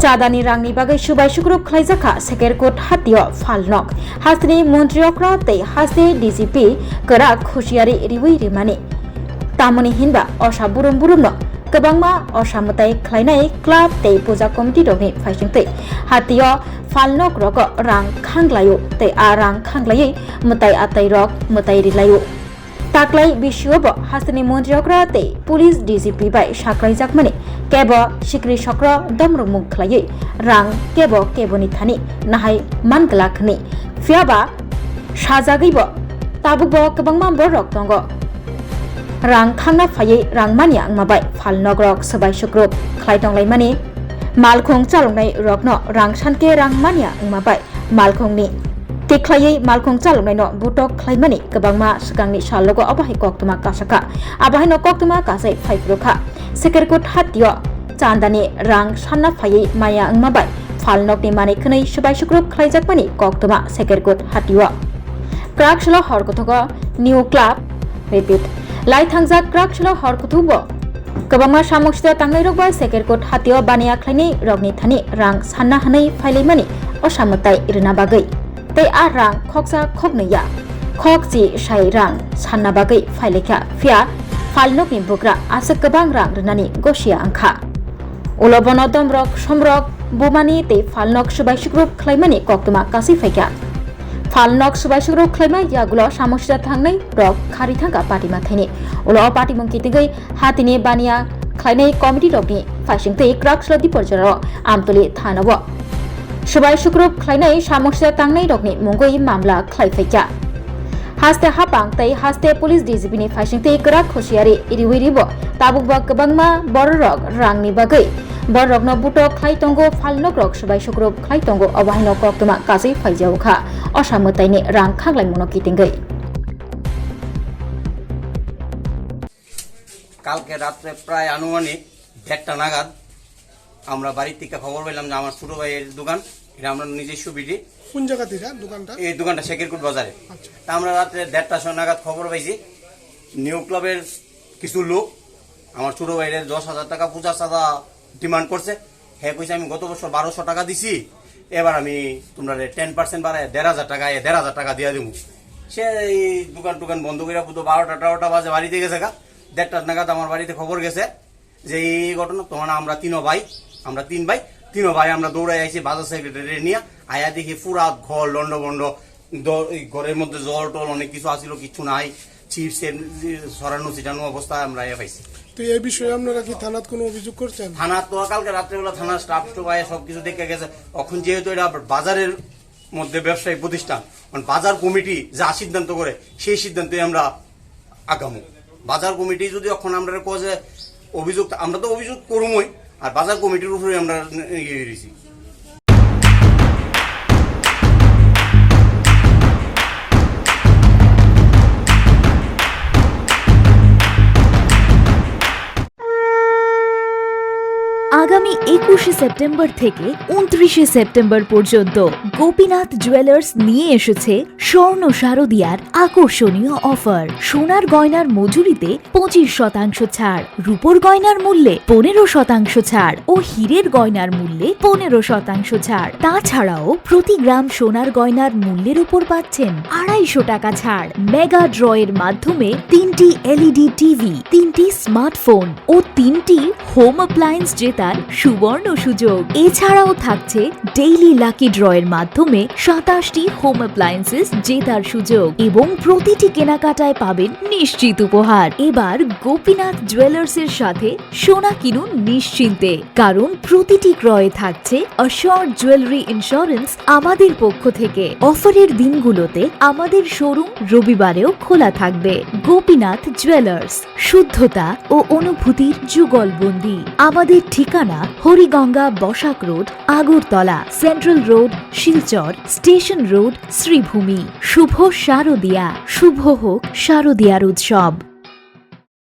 चादानि रांनि बागै सुबाय सुग्रुप खलायजाखा सेकेरकोट हातियो फालनक हास्तिनि मन्त्रियक्रा तै हास्ति डिजिपि करा खुशियारि रिवै रिमानि तामनि हिनबा असा बुरुम बुरुमनो गोबांमा असामताय खलायनाय क्लाब तै पूजा कमिटि रगनि फाइसिंतै हातियो फालनक रग रां खांग्लायो तै आ रां खांग्लायै मताय आताय रग मताय रिलायो ताक्लाय बिशियोबो हास्तिनि मन्त्रियक्रा तै पुलिस डिजिपि बाय साक्लायजाकमानि केब सिक्रि सक्र दमरुमुग खलायै रां केबनि थानि नाहाय मानगलाखनि फियाबा साजागैबो ताबुकबो गोबांमा बरक दंग रां खांना फायै रां मानिया आंमाबाय फालनक रक सबाय सुग्रुप खलायदंलायमानि मालखं चालंनाय रकनो रां सानके रां मानिया आंमाबाय मालखंनि तिख्लायै मालखं चालंनाय न बुटक खलायमानि गोबांमा सिगांनि सालगो अबाहाय कक्तमा कासाका आबाहाय न कक्तमा कासाय फाइफ्रुखा सेकेरकोट हातियो चान्दानि रां सानना फायै माया आंमाबाय फालनकनि मानिखनै सबाय सुग्रुप खलायजाकमानि कक्तमा सेकेरकोट हातियो क्राकसल हरकथगा निउ क्लाब रिपिट लाइथांजा क्राकसल हरकथुबो गोबांमा सामक्सिदा तांनाय रगबा सेकेरकोट हातियो बानिया खलायनाय रगनि थानि रां सानना हानाय फाइलायमानि असामताय इरना बागै तै आ रां खकसा खगनैया खकजि साय रां सानना बागै फाइलायखा फिया फालनकनि बुग्रा आसो गोबां रां रनानि गसिया आंखा उलबन दमरक समरक बुमानि तै फालनक सुबाय सुग्रुप खलायमानि कक्तमा कासै फाइका फालनक सुबाय सुग्रुप खलायमा यागुलो सामक्सिदा थांनाय रक खारिथांगा पार्टीमा थाइनि उल पार्टीमंखि तिगै हातिनि बानिया खलायनाय कमिटि रगनि फाइसिंतै क्राकसल दिपरजर आमतलि थानबो सुबाय सुग्रुप खलायनाय सामक्सिदा थांनाय रगनि मुंगै मामला खलायफैका हास्ते हापां तै हास्ते पुलिस डिजिपिनि फाइसिंतै करा खुशियारि इरिविरिबो ताबुकबा गोबांमा बररक रांनि बागै बररकनो बुटो खलायतंगो फालनक रक सुबाय सुग्रुप खलायतंगो अबाहायनो कक्तमा कासै फाइजावखा असामतायनि रां खांलायमुनो कितिंगै কালকে রাত্রে প্রায় আনুমানিক 1টা নাগাদ আমরা বাড়ি থেকে খবর পেলাম যে আমার ছোট ভাইয়ের দোকান এটা আমরা নিজস্ব বিডি কোন জায়গা থেকে দোকানটা এই দোকানটা শেখেরকুট বাজারে আচ্ছা তা আমরা রাত্রে 1:30 নাগাদ খবর পাইছি নিউ ক্লাবের কিছু লোক আমার ছোট ভাইয়ের 10,000 টাকা পূজা চাঁদা ডিমান্ড করছে হ্যাঁ কইছে আমি গত বছর 1200 টাকা দিছি এবার আমি তোমরা 10% বাড়ায় 1,500 টাকা 1,500 টাকা দিয়ে দেবো সে এই দোকান বন্ধ করে পুরো 12টা বাজে বাড়িতে গেছে 1:30 নাগাদ আমার বাড়িতে খবর গেছে যে এই ঘটনা তোমার আমরা তিন ভাই আমরা দৌড়াই আইছি বাজার সেক্রেটারি নিয়ে আয়া দেখি পুরা ঘর লন্ডভন্ড ঘরের মধ্যে জল টল অনেক কিছু আসিল কিছু নাই চিপসের সরানো ছিটানো অবস্থায় আমরা আয়া পাইছি। তো এই বিষয়ে আপনারা কি থানাত কোনো অভিযোগ করছেন? থানা তো কালকে রাত্রেবেলা থানার স্টাফ আয়া সবকিছু দেখে গেছে। এখন যেহেতু এটা বাজারের মধ্যে ব্যবসায়ী প্রতিষ্ঠান বাজার কমিটি যা সিদ্ধান্ত করে সেই সিদ্ধান্তে আমরা আগামী বাজার কমিটি যদি এখন আমরা যে অভিযোগ আমরা তো অভিযোগ করবই আর বাজার কমিটির উপরে আমরা ইয়ে দিয়েছি। আগামী 21শে সেপ্টেম্বর থেকে 29শে সেপ্টেম্বর পর্যন্ত গোপীনাথ জুয়েলার্স নিয়ে এসেছে স্বর্ণ শারদিয়ার আকর্ষণীয় অফার। সোনার গয়নার মজুরিতে 25% ছাড়, রূপোর গয়নার মূল্যে 15% ছাড় ও হীরের গয়নার মূল্যে 15% ছাড়। তাছাড়াও প্রতি গ্রাম সোনার গয়নার মূল্যের উপর পাচ্ছেন 250 টাকা ছাড়। মেগা ড্রয়ের মাধ্যমে 3টি এলইডি টিভি, 3টি স্মার্টফোন ও 3টি হোম অ্যাপ্লায়েন্স জেতার সুবর্ণ সুযোগ। এছাড়াও থাকছে ডেইলি লাকি ড্রয়ের মাধ্যমে 27টি হোম অ্যাপ্লায়েন্সেস জেতার সুযোগ এবং প্রতিটি কেনাকাটায় পাবেন নিশ্চিত উপহার। এবার গোপীনাথ জুয়েলার্স এর সাথে সোনা কিনুন নিশ্চিন্তে, কারণ প্রতিটি ক্রয়ে থাকছে অ্যাশিওরড জুয়েলারি ইন্স্যুরেন্স আমাদের পক্ষ থেকে। অফারের দিনগুলোতে আমাদের শোরুম রবিবারেও খোলা থাকবে। গোপীনাথ জুয়েলার্স, শুদ্ধতা ও অনুভূতির যুগলবন্দি। আমাদের ঠিকানা Hariganga Basak road, Agartala, central road, Silchar, station road, Sribhumi. শুভ শারদিয়া, শুভ হোক শারদিয়ার উৎসব।